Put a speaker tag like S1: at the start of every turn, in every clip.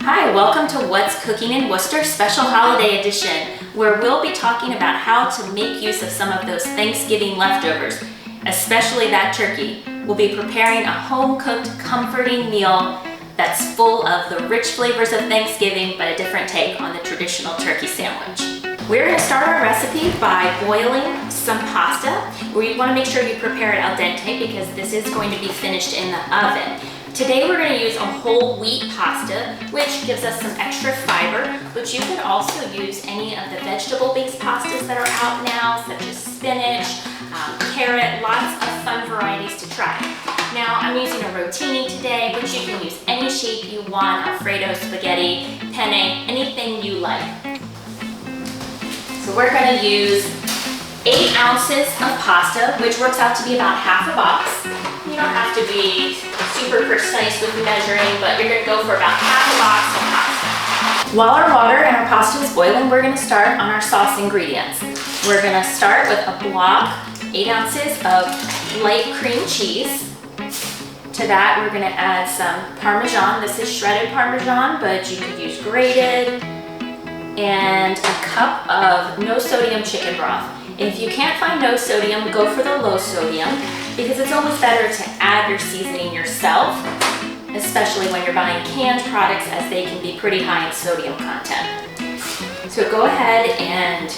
S1: Hi, welcome to What's Cooking in Worcester Special Holiday Edition, where we'll be talking about how to make use of some of those Thanksgiving leftovers, especially that turkey. We'll be preparing a home-cooked, comforting meal that's full of the rich flavors of Thanksgiving, but a different take on the traditional turkey sandwich. We're going to start our recipe by boiling some pasta, where you want to make sure you prepare it al dente because this is going to be finished in the oven. Today we're going to use a whole wheat pasta, which gives us some extra fiber, but you could also use any of the vegetable-based pastas that are out now, such as spinach, carrot, lots of fun varieties to try. Now I'm using a rotini today, but you can use any shape you want, Alfredo, spaghetti, penne, anything you like. So we're going to use 8 ounces of pasta, which works out to be about half a box. You don't have to be super precise with measuring, but you're going to go for about half a box of pasta. While our water and our pasta is boiling, we're going to start on our sauce ingredients. We're going to start with a block, 8 ounces of light cream cheese. To that, we're going to add some Parmesan. This is shredded Parmesan, but you could use grated. And a cup of no sodium chicken broth. If you can't find no sodium, go for the low sodium because it's always better to add your seasoning yourself, especially when you're buying canned products as they can be pretty high in sodium content. So go ahead and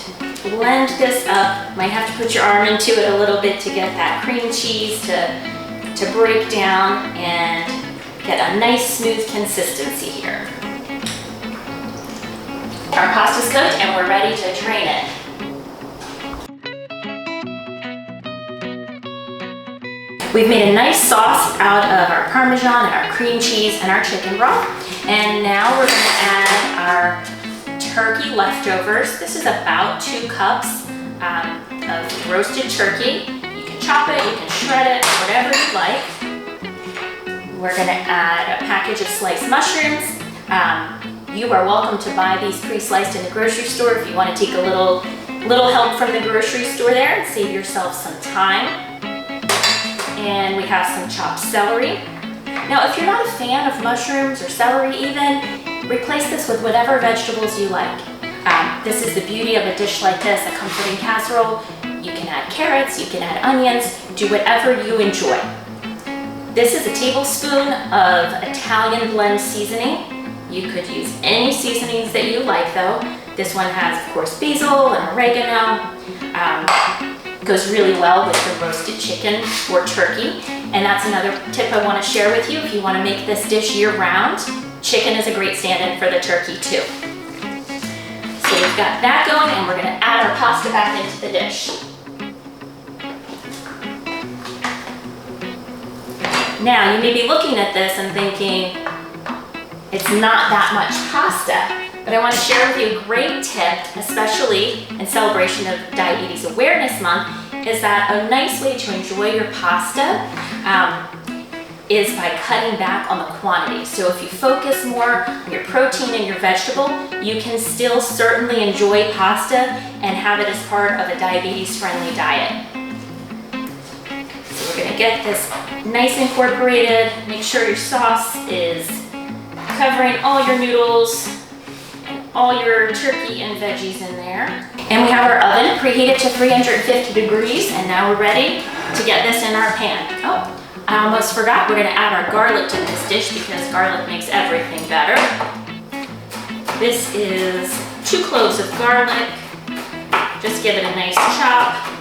S1: blend this up. Might have to put your arm into it a little bit to get that cream cheese to break down and get a nice smooth consistency here. Our pasta's cooked and we're ready to drain it. We've made a nice sauce out of our Parmesan and our cream cheese and our chicken broth. And now we're going to add our turkey leftovers. This is about 2 cups of roasted turkey. You can chop it, you can shred it, whatever you like. We're going to add a package of sliced mushrooms. You are welcome to buy these pre-sliced in the grocery store if you want to take a little help from the grocery store there and save yourself some time. And we have some chopped celery. Now, if you're not a fan of mushrooms or celery even, replace this with whatever vegetables you like. This is the beauty of a dish like this, a comforting casserole. You can add carrots, you can add onions, do whatever you enjoy. This is a tablespoon of Italian blend seasoning. You could use any seasonings that you like though. This one has, of course, basil and oregano. Goes really well with the roasted chicken or turkey. And that's another tip I want to share with you. If you want to make this dish year-round, chicken is a great stand-in for the turkey too. So we've got that going and we're going to add our pasta back into the dish. Now you may be looking at this and thinking, it's not that much pasta. But I want to share with you a great tip, especially in celebration of Diabetes Awareness Month, is that a nice way to enjoy your pasta is by cutting back on the quantity. So if you focus more on your protein and your vegetable, you can still certainly enjoy pasta and have it as part of a diabetes-friendly diet. So we're going to get this nice incorporated. Make sure your sauce is covering all your noodles, all your turkey and veggies in there. And we have our oven preheated to 350 degrees, and now we're ready to get this in our pan. Oh, I almost forgot, we're gonna add our garlic to this dish because garlic makes everything better. This is 2 cloves of garlic. Just give it a nice chop.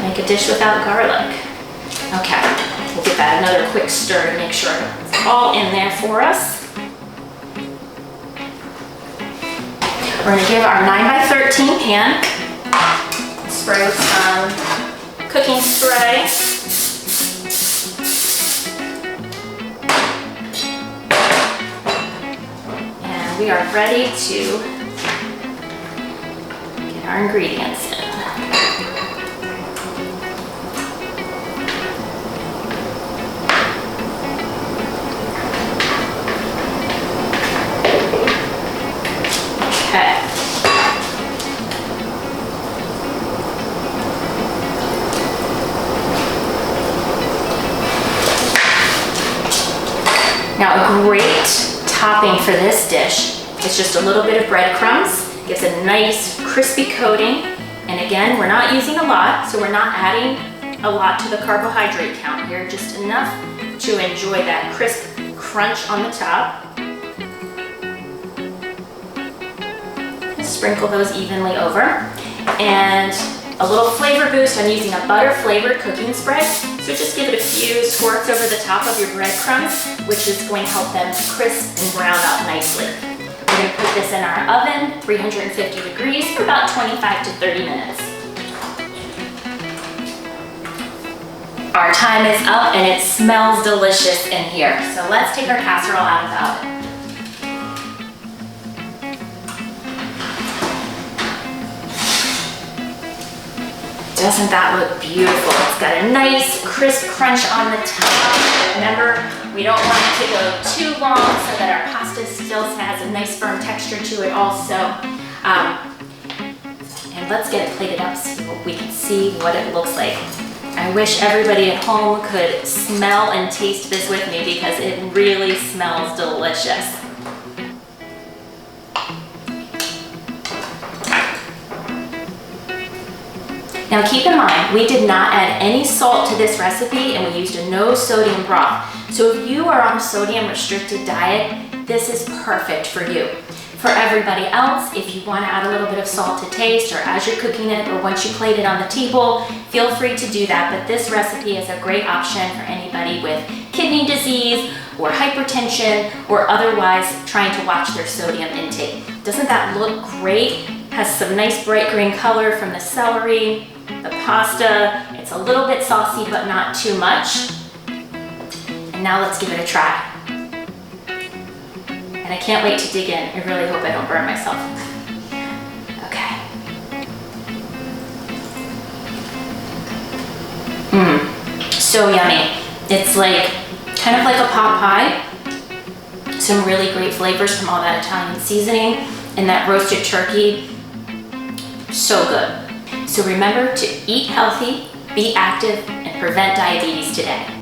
S1: Make a dish without garlic. Okay, we'll give that another quick stir to make sure it's all in there for us. We're going to give our 9x13 pan, spray with some cooking spray. And we are ready to get our ingredients in. Now, a great topping for this dish is just a little bit of breadcrumbs. Gives a nice crispy coating. And again, we're not using a lot, so we're not adding a lot to the carbohydrate count here, just enough to enjoy that crisp crunch on the top. Sprinkle those evenly over. And a little flavor boost, I'm using a butter flavored cooking spread. So just give it a few squirts over the top of your breadcrumbs, which is going to help them crisp and brown up nicely. We're going to put this in our oven, 350 degrees, for about 25 to 30 minutes. Our time is up and it smells delicious in here. So let's take our casserole out of the oven. Doesn't that look beautiful? It's got a nice crisp crunch on the top. Remember, we don't want it to go too long so that our pasta still has a nice firm texture to it also. And let's get it plated up so we can see what it looks like. I wish everybody at home could smell and taste this with me because it really smells delicious. Now keep in mind, we did not add any salt to this recipe and we used a no sodium broth. So if you are on a sodium restricted diet, this is perfect for you. For everybody else, if you want to add a little bit of salt to taste or as you're cooking it or once you plate it on the table, feel free to do that. But this recipe is a great option for anybody with kidney disease or hypertension or otherwise trying to watch their sodium intake. Doesn't that look great? Has some nice bright green color from the celery, the pasta. It's a little bit saucy, but not too much. And now let's give it a try. And I can't wait to dig in. I really hope I don't burn myself. Okay. So yummy. It's like, kind of like a pot pie. Some really great flavors from all that Italian seasoning and that roasted turkey. So good. So remember to eat healthy, be active, and prevent diabetes today.